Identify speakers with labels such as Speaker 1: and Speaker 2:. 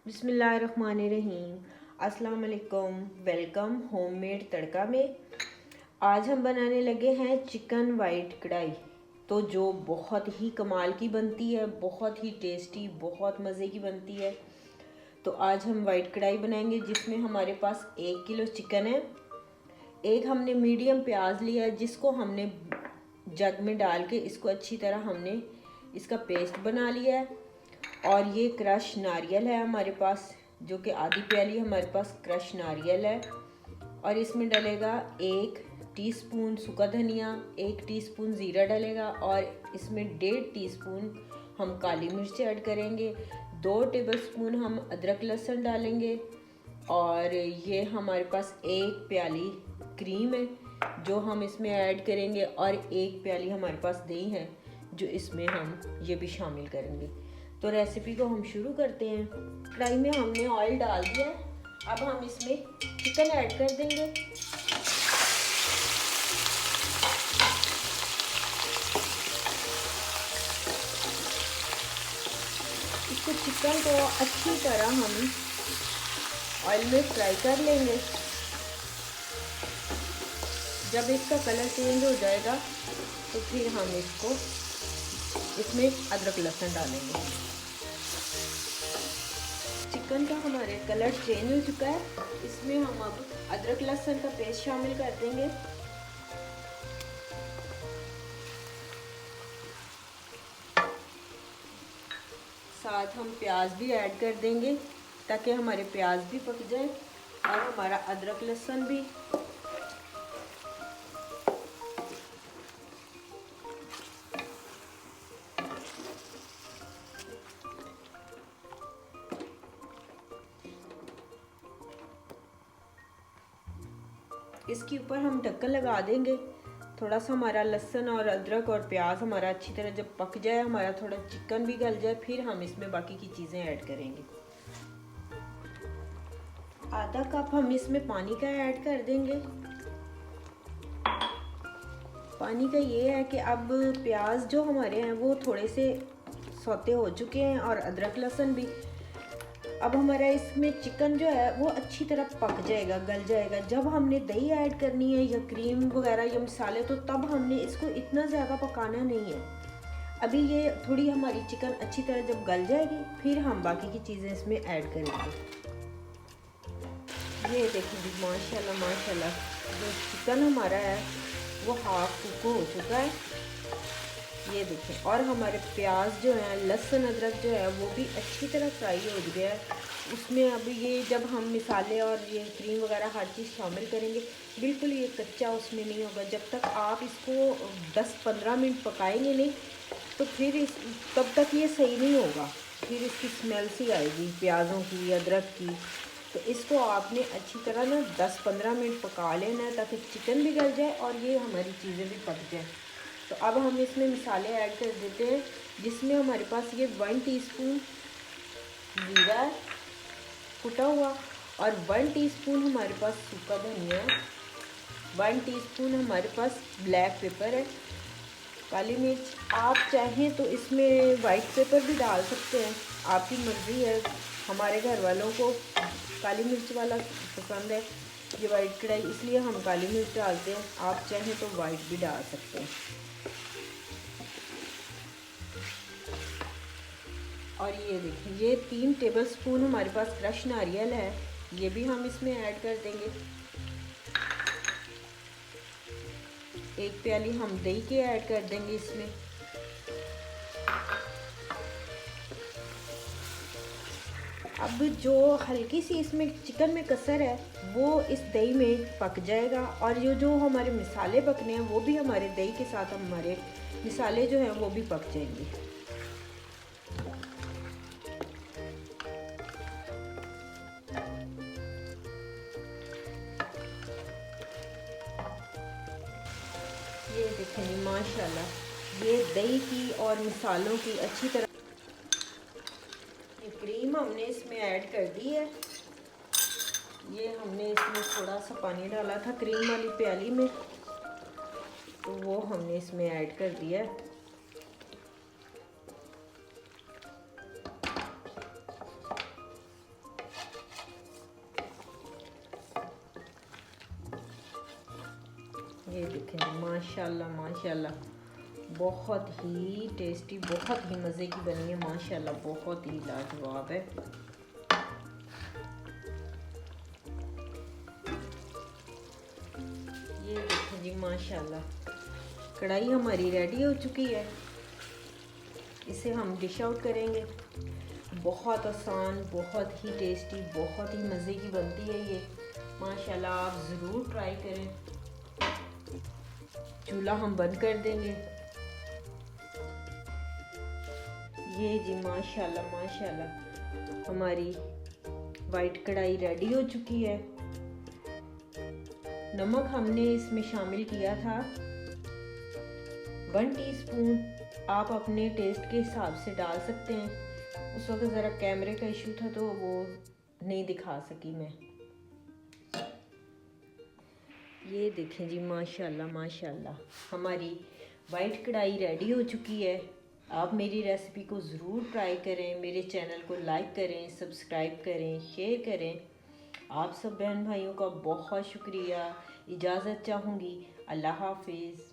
Speaker 1: बिस्मिल्लाहिर्रहमानिर्रहीम। अस्सलाम वालेकुम। वेलकम होममेड तड़का में। आज हम बनाने लगे हैं चिकन वाइट कढ़ाई, तो जो बहुत ही कमाल की बनती है, बहुत ही टेस्टी, बहुत मज़े की बनती है। तो आज हम वाइट कढ़ाई बनाएंगे जिसमें हमारे पास 1 किलो चिकन है। एक हमने मीडियम प्याज लिया है जिसको हमने जग में डाल के इसको अच्छी तरह हमने इसका पेस्ट बना लिया है। और ये क्रश नारियल है हमारे पास, जो कि आधी प्याली हमारे पास क्रश नारियल है। और इसमें डलेगा 1 टीस्पून सूखा धनिया, 1 टीस्पून ज़ीरा डलेगा और इसमें 1.5 टीस्पून हम काली मिर्च ऐड करेंगे। 2 टेबलस्पून हम अदरक लहसुन डालेंगे। और ये हमारे पास 1 प्याली क्रीम है जो हम इसमें ऐड करेंगे, और 1 प्याली हमारे पास दही है जो इसमें हम ये भी शामिल करेंगे। तो रेसिपी को हम शुरू करते हैं। कढ़ाई में हमने ऑयल डाल दिया है। अब हम इसमें चिकन ऐड कर देंगे। इसको चिकन को अच्छी तरह हम ऑयल में फ्राई कर लेंगे। जब इसका कलर चेंज हो जाएगा तो फिर हम इसमें अदरक लहसुन डालेंगे। चिकन का हमारे कलर चेंज हो चुका है। इसमें हम अब अदरक लहसुन का पेस्ट शामिल कर देंगे। साथ हम प्याज भी ऐड कर देंगे ताकि हमारे प्याज भी पक जाए और हमारा अदरक लहसुन भी। इसके ऊपर हम ढक्कन लगा देंगे। थोड़ा सा हमारा लहसुन और अदरक और प्याज हमारा अच्छी तरह जब पक जाए, हमारा थोड़ा चिकन भी गल जाए, फिर हम इसमें बाकी की चीज़ें ऐड करेंगे। आधा कप हम इसमें पानी का ऐड कर देंगे। पानी का ये है कि अब प्याज जो हमारे हैं वो थोड़े से सौते हो चुके हैं और अदरक लहसुन भी। अब हमारा इसमें चिकन जो है वो अच्छी तरह पक जाएगा, गल जाएगा। जब हमने दही ऐड करनी है या क्रीम वगैरह या मसाले, तो तब हमने इसको इतना ज़्यादा पकाना नहीं है। अभी ये थोड़ी हमारी चिकन अच्छी तरह जब गल जाएगी फिर हम बाकी की चीज़ें इसमें ऐड करेंगे। ये देखिए माशाल्लाह माशाल्लाह, जो चिकन हमारा है वो हाफ कुक हो चुका है, ये देखें। और हमारे प्याज जो है, लहसुन अदरक जो है वो भी अच्छी तरह फ्राई हो गया है उसमें। अभी ये जब हम मसाले और ये क्रीम वगैरह हर चीज़ शामिल करेंगे, बिल्कुल ये कच्चा उसमें नहीं होगा। जब तक आप इसको 10-15 मिनट पकाएंगे नहीं तो फिर तब तक ये सही नहीं होगा। फिर इसकी स्मेल सी आएगी प्याज़ों की, अदरक की। तो इसको आपने अच्छी तरह ना 10-15 मिनट पका लेना है ताकि चिकन भी गल जाए और ये हमारी चीज़ें भी पक जाए। तो अब हम इसमें मसाले ऐड कर देते हैं, जिसमें हमारे पास ये 1 टीस्पून जीरा कुटा हुआ और 1 टीस्पून हमारे पास सूखा धनिया है, 1 टीस्पून हमारे पास ब्लैक पेपर है, काली मिर्च। आप चाहें तो इसमें वाइट पेपर भी डाल सकते हैं, आपकी मर्ज़ी है। हमारे घर वालों को काली मिर्च वाला पसंद है ये वाइट कढ़ाई, इसलिए हम काली मिर्च डालते हैं। आप चाहें तो वाइट भी डाल सकते हैं। और ये देखिए, ये 3 टेबलस्पून हमारे पास क्रश नारियल है, ये भी हम इसमें ऐड कर देंगे। 1 प्याली हम दही के ऐड कर देंगे इसमें। अब जो हल्की सी इसमें चिकन में कसर है वो इस दही में पक जाएगा, और ये जो हमारे मसाले पकने हैं वो भी हमारे दही के साथ हमारे मसाले जो हैं वो भी पक जाएंगे। ये देखेंगे माशाल्लाह, ये दही की और मसालों की अच्छी तरह ये क्रीम हमने इसमें ऐड कर दी है। ये हमने इसमें थोड़ा सा पानी डाला था क्रीम वाली प्याली में, तो वो हमने इसमें ऐड कर दिया। ये देखें जी, माशाल्लाह माशाल्लाह, बहुत ही टेस्टी, बहुत ही मज़े की बनी है माशाल्लाह, बहुत ही लाजवाब है। ये देखें जी माशाल्लाह, कढ़ाई हमारी रेडी हो चुकी है। इसे हम डिश आउट करेंगे। बहुत आसान, बहुत ही टेस्टी, बहुत ही मज़े की बनती है ये माशाल्लाह, आप ज़रूर ट्राई करें। चूल्हा हम बंद कर देंगे। ये जी माशाल्लाह माशाल्लाह, हमारी वाइट कढ़ाई रेडी हो चुकी है। नमक हमने इसमें शामिल किया था 1 टीस्पून, आप अपने टेस्ट के हिसाब से डाल सकते हैं। उस वक्त ज़रा कैमरे का इशू था तो वो नहीं दिखा सकी मैं। ये देखें जी माशाल्लाह माशाल्लाह, हमारी वाइट कढ़ाई रेडी हो चुकी है। आप मेरी रेसिपी को ज़रूर ट्राई करें, मेरे चैनल को लाइक करें, सब्सक्राइब करें, शेयर करें। आप सब बहन भाइयों का बहुत शुक्रिया। इजाज़त चाहूँगी। अल्लाह हाफिज़।